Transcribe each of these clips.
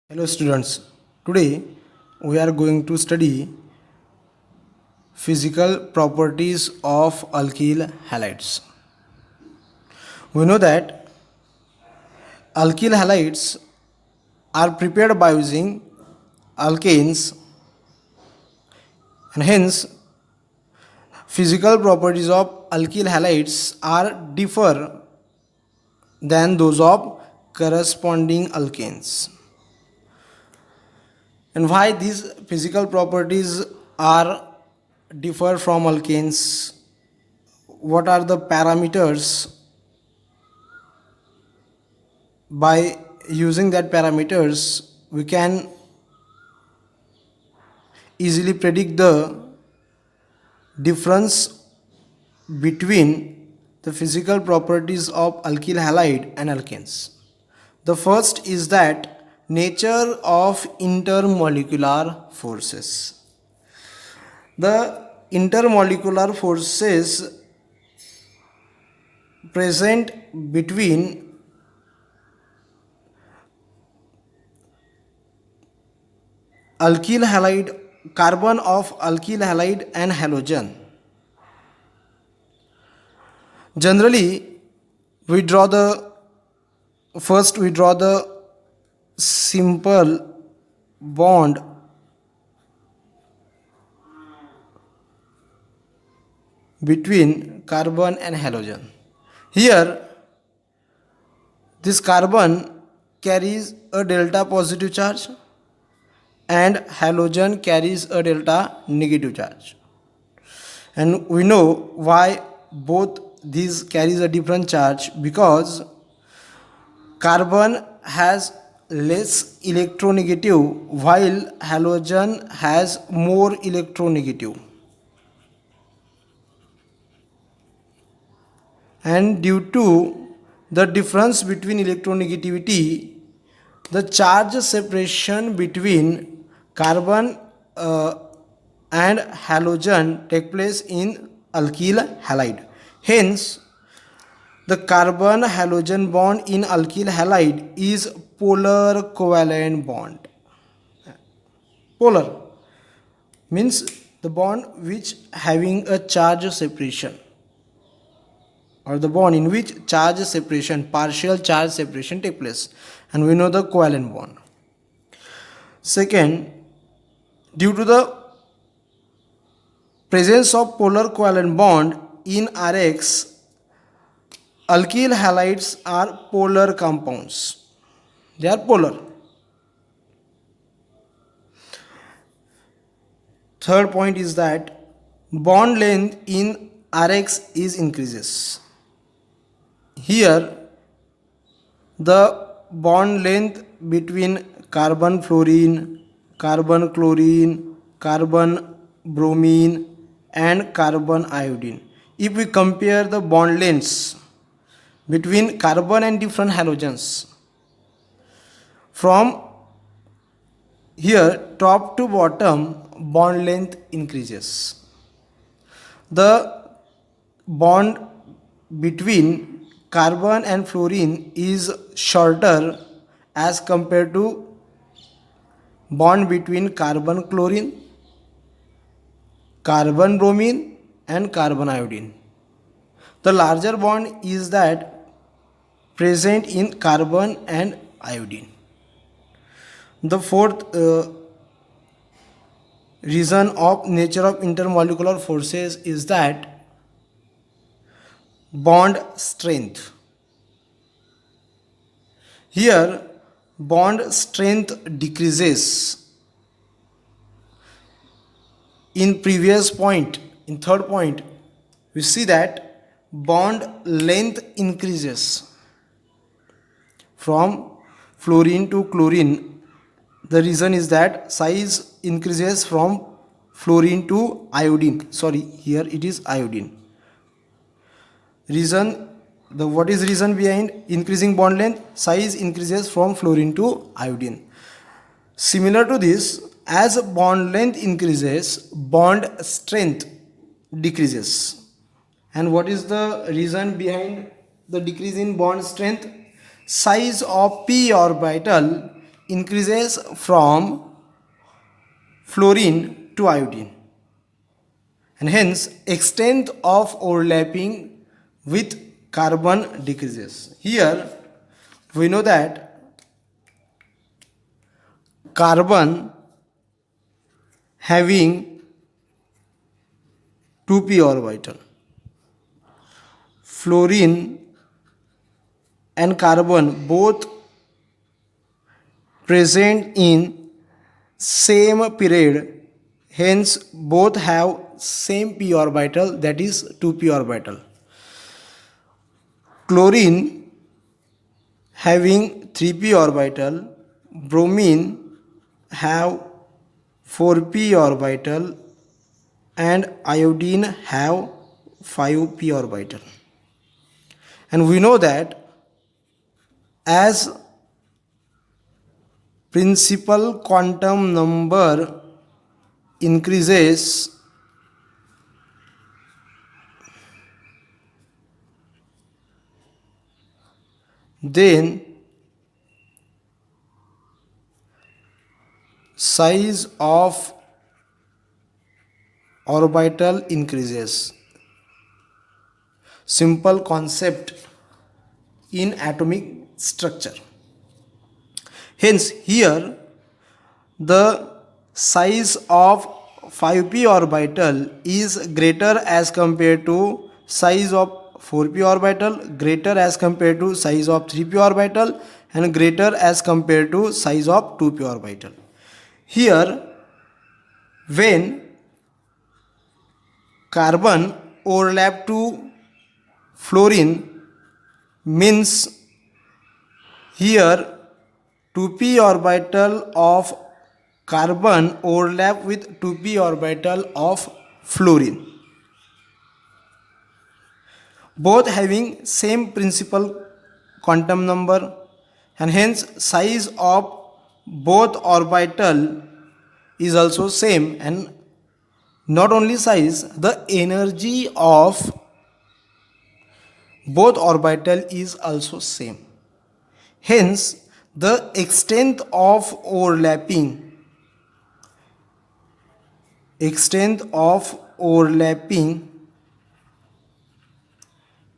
Hello students, today we are going to study physical properties of alkyl halides. We know that alkyl halides are prepared by using alkanes, and hence physical properties of alkyl halides are differ than those of corresponding alkanes. And why these physical properties are differ from alkanes? What are the parameters? By using that parameters we can easily predict the difference between the physical properties of alkyl halide and alkanes. The first is that nature of intermolecular forces. The intermolecular forces present between alkyl halide, carbon of alkyl halide and halogen. Generally, we draw the simple bond between carbon and halogen. Here, this carbon carries a delta positive charge and halogen carries a delta negative charge. And we know why both these carries a different charge, because carbon has less electronegative while halogen has more electronegative. And due to the difference between electronegativity, the charge separation between carbon and halogen take place in alkyl halide. Hence, the carbon halogen bond in alkyl halide is polar covalent bond. Polar means the bond which having a charge separation, or the bond in which charge separation, partial charge separation take place, and we know the covalent bond. Second, due to the presence of polar covalent bond in Rx, alkyl halides are polar compounds. They are polar. Third point is that bond length in Rx is increases. Here, the bond length between carbon fluorine, carbon chlorine, carbon bromine and carbon iodine, if we compare the bond lengths between carbon and different halogens, from here top to bottom bond length increases. The bond between carbon and fluorine is shorter as compared to bond between carbon chlorine, carbon bromine and carbon iodine. The larger bond is that present in carbon and iodine. The fourth reason of nature of intermolecular forces is that bond strength. Here, bond strength decreases. In previous point, in third point, we see that bond length increases. From fluorine to chlorine, the reason is that size increases from fluorine to iodine. Sorry, here it is iodine. What is reason behind increasing bond length? Size increases from fluorine to iodine. Similar to this, as bond length increases, bond strength decreases. And what is the reason behind the decrease in bond strength? Size of p orbital increases from fluorine to iodine, and hence extent of overlapping with carbon decreases. Here we know that carbon having 2p orbital, fluorine and carbon both present in same period, hence both have same p orbital, that is 2p orbital. Chlorine having 3p orbital, bromine have 4p orbital, and iodine have 5p orbital. And we know that as principal quantum number increases, then size of orbital increases. Simple concept in atomic structure. Hence here the size of 5p orbital is greater as compared to size of 4p orbital, greater as compared to size of 3p orbital, and greater as compared to size of 2p orbital. Here when carbon overlap to fluorine, means here 2p orbital of carbon overlap with 2p orbital of fluorine, both having same principal quantum number, and hence size of both orbital is also same, and not only size, the energy of both orbital is also same. Hence the extent of overlapping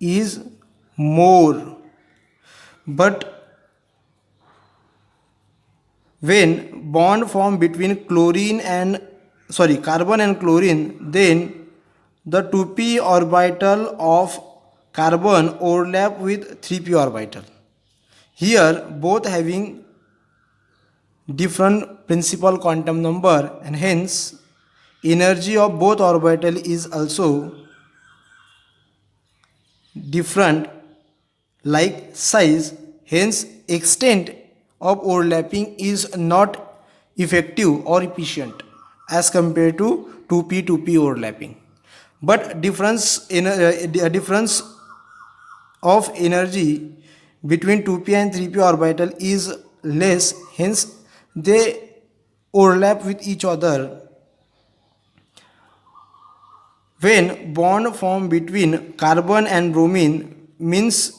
is more. But when bond form between carbon and chlorine, then the 2p orbital of carbon overlap with 3p orbital. Here both having different principal quantum number, and hence energy of both orbital is also different like size, hence extent of overlapping is not effective or efficient as compared to 2p overlapping. But difference of energy between 2p and 3p orbital is less, hence they overlap with each other. When bond form between carbon and bromine, means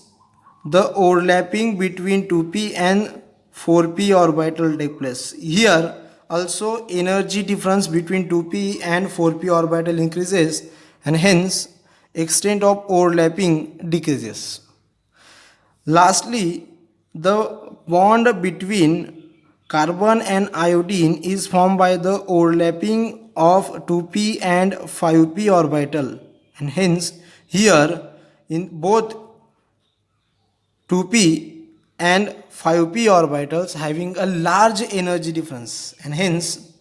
the overlapping between 2p and 4p orbital take place. Here also energy difference between 2p and 4p orbital increases, and hence extent of overlapping decreases. Lastly, the bond between carbon and iodine is formed by the overlapping of 2p and 5p orbital, and hence here in both 2p and 5p orbitals having a large energy difference, and hence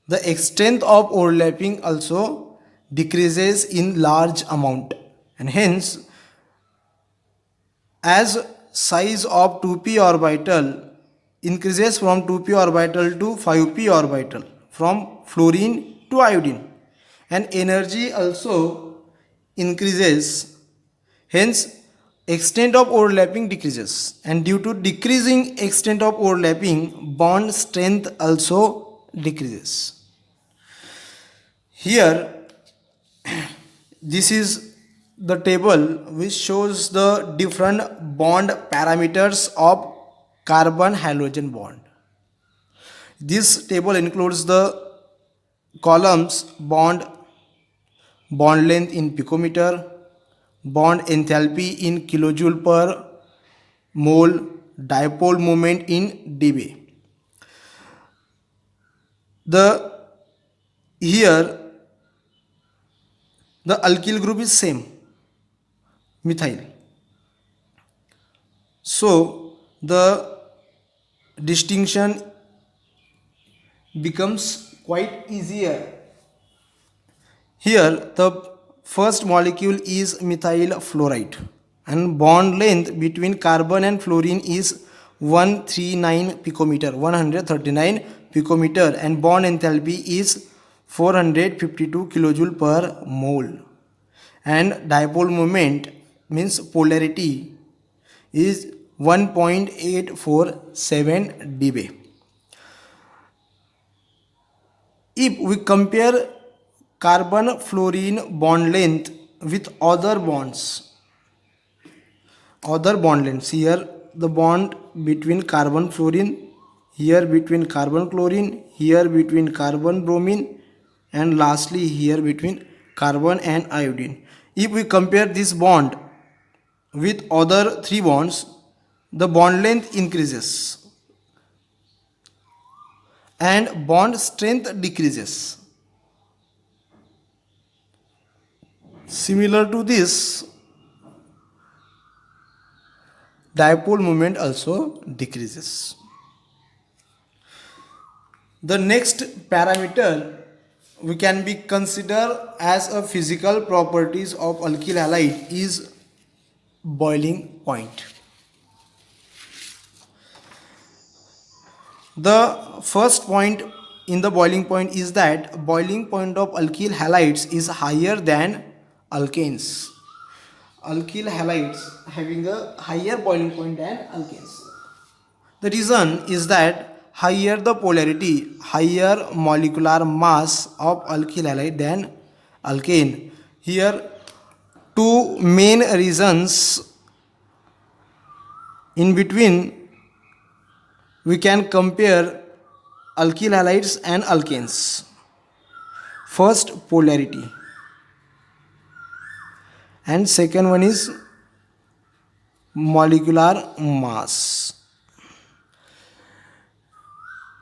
the extent of overlapping also decreases in large amount, and hence as size of 2p orbital increases from 2p orbital to 5p orbital, from fluorine to iodine, and energy also increases, hence extent of overlapping decreases, and due to decreasing extent of overlapping, bond strength also decreases. Here this is the table which shows the different bond parameters of carbon halogen bond. This table includes the columns bond length in picometer, bond enthalpy in kilojoule per mole, dipole moment in dB. Here the alkyl group is same, methyl. So the distinction becomes quite easier. Here the first molecule is methyl fluoride and bond length between carbon and fluorine is 139 picometer, 139 picometer, and bond enthalpy is 452 kilojoule per mole, and dipole moment means polarity is 1.847 dB. If we compare carbon fluorine bond length with other bond lengths, here the bond between carbon fluorine, here between carbon chlorine, here between carbon bromine, and lastly here between carbon and iodine. If we compare this bond with other three bonds, the bond length increases and bond strength decreases. Similar to this, dipole moment also decreases. The next parameter we can be considered as a physical properties of alkyl halide is boiling point. The first point in the boiling point is that boiling point of alkyl halides is higher than alkanes. Alkyl halides having a higher boiling point than alkanes. The reason is that higher the polarity, higher molecular mass of alkyl halide than alkane. Here two main reasons. In between we can compare alkyl halides and alkanes. First, polarity, and second one is molecular mass.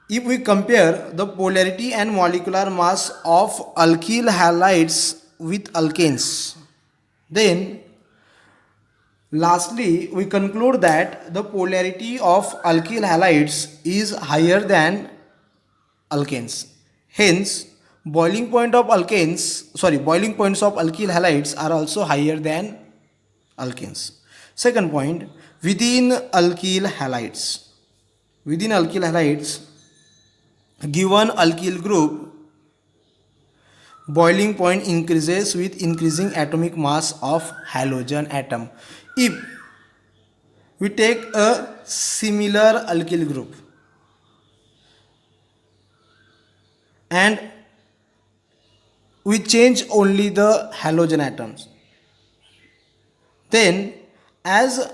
If we compare the polarity and molecular mass of alkyl halides with alkanes, then lastly we conclude that the polarity of alkyl halides is higher than alkanes. Hence, boiling points of alkyl halides are also higher than alkanes. Second point, within alkyl halides, given alkyl group, boiling point increases with increasing atomic mass of halogen atom. If we take a similar alkyl group and we change only the halogen atoms, then as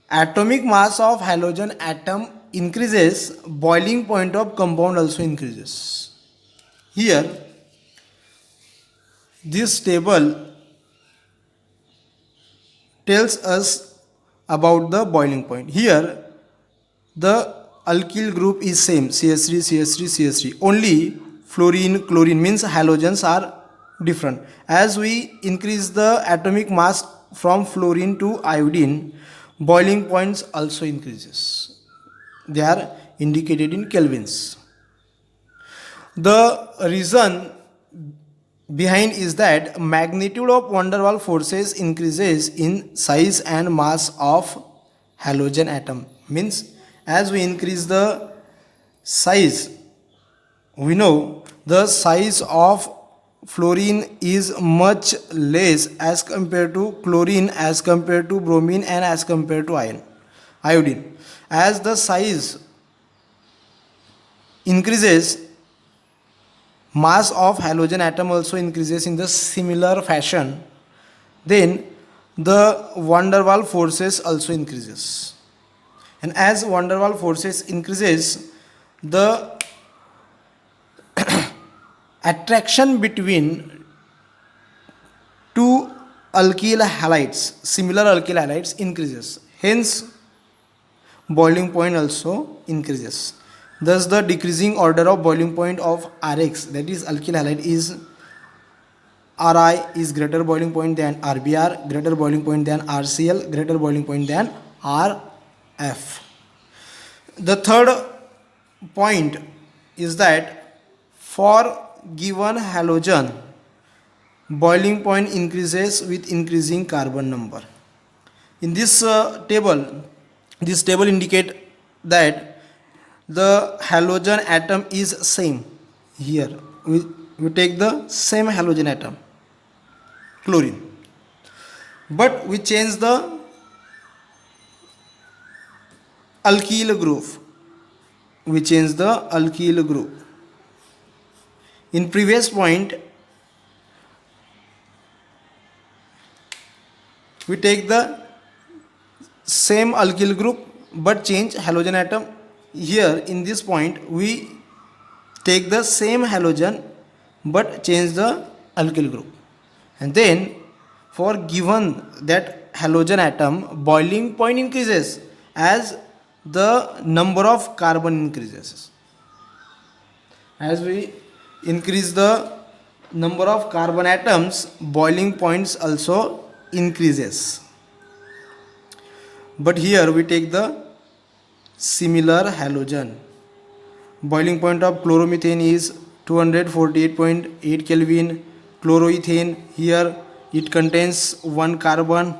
atomic mass of halogen atom increases, boiling point of compound also increases. Here this table tells us about the boiling point. Here the alkyl group is same, CH3, CH3, CH3. Only fluorine, chlorine means halogens are different. As we increase the atomic mass from fluorine to iodine, boiling points also increases. They are indicated in kelvins. The reason behind is that magnitude of van der Waals forces increases in size and mass of halogen atom. Means as we increase the size, we know the size of fluorine is much less as compared to chlorine, as compared to bromine, and as compared to iodine. As the size increases, mass of halogen atom also increases in the similar fashion. Then the van der Waals forces also increases. And as van der Waals forces increases, the attraction between two alkyl halides, similar alkyl halides, increases. Hence, boiling point also increases. Thus, the decreasing order of boiling point of Rx, that is alkyl halide, is Ri is greater boiling point than Rbr, greater boiling point than Rcl, greater boiling point than Rf. The third point is that for given halogen, boiling point increases with increasing carbon number. In this table indicate that the halogen atom is same. Here we take the same halogen atom, chlorine, but we change the alkyl group. We change the alkyl group. In previous point, we take the same alkyl group but change halogen atom. Here in this point we take the same halogen but change the alkyl group, and then for given that halogen atom, boiling point increases as the number of carbon increases. As we increase the number of carbon atoms, boiling points also increases. But here we take the similar halogen. Boiling point of chloromethane is 248.8 Kelvin. Chloroethane, here it contains 1 carbon,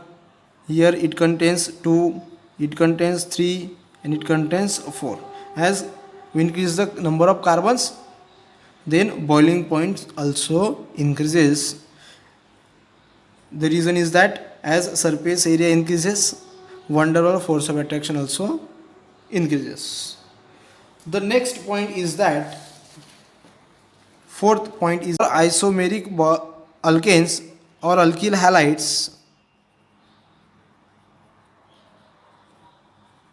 here it contains 2, it contains 3, and it contains 4. As we increase the number of carbons, then boiling point also increases. The reason is that as surface area increases, van der Waals force of attraction also increases. The next point is that fourth point is isomeric alkanes or alkyl halides.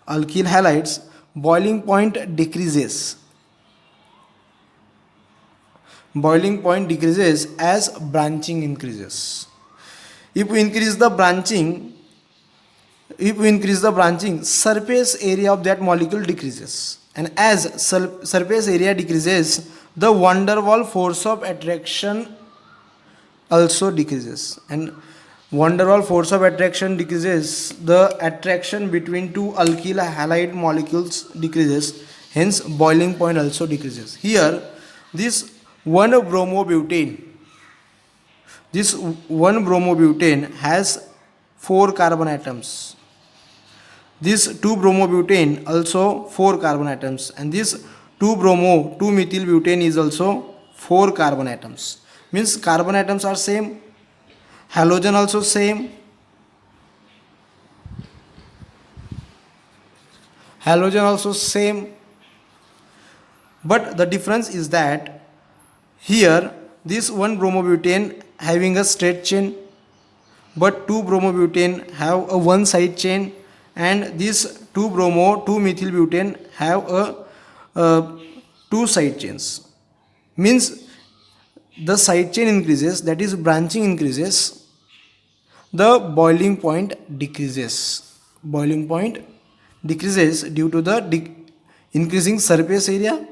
Alkyl halides, boiling point decreases. Boiling point decreases as branching increases. If we increase the branching, surface area of that molecule decreases, and as surface area decreases, the van der Waals force of attraction also decreases, and van der Waals force of attraction decreases, the attraction between two alkyl halide molecules decreases, hence boiling point also decreases. Here this 1-bromobutane has 4 carbon atoms. This 2-bromobutane also 4 carbon atoms, and this 2-methylbutane is also 4 carbon atoms. Means carbon atoms are same, halogen also same, but the difference is that here this 1-bromobutane having a straight chain, but 2-bromobutane have a one side chain, and this 2-methylbutane have a two side chains. Means the side chain increases, that is branching increases, the boiling point decreases. Boiling point decreases due to the increasing surface area,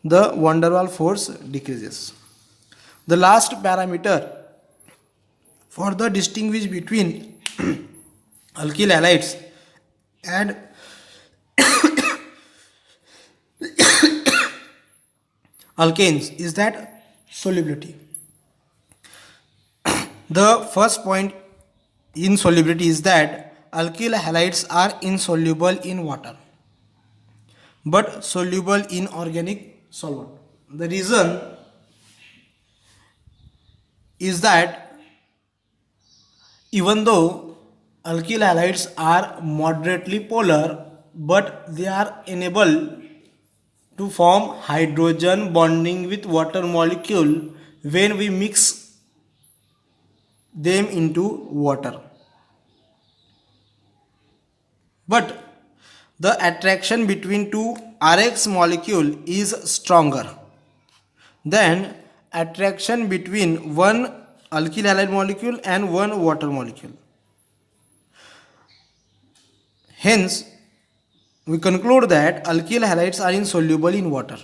the van der Waals force decreases. The last parameter for the distinguish between alkyl halides and alkanes is that solubility. The first point in solubility is that alkyl halides are insoluble in water but soluble in organic solvent. The reason is that even though alkyl halides are moderately polar, but they are unable to form hydrogen bonding with water molecule when we mix them into water. But the attraction between two Rx molecule is stronger than attraction between one alkyl halide molecule and one water molecule. Hence, we conclude that alkyl halides are insoluble in water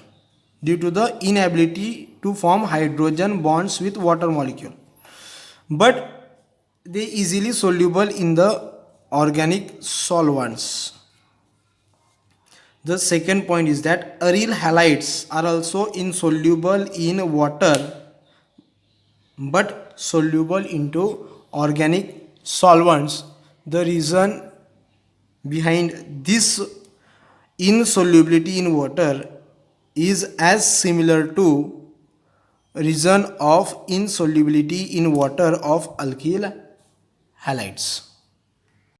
due to the inability to form hydrogen bonds with water molecule, but they easily soluble in the organic solvents. The second point is that aryl halides are also insoluble in water but soluble into organic solvents. The reason behind this insolubility in water is as similar to reason of insolubility in water of alkyl halides.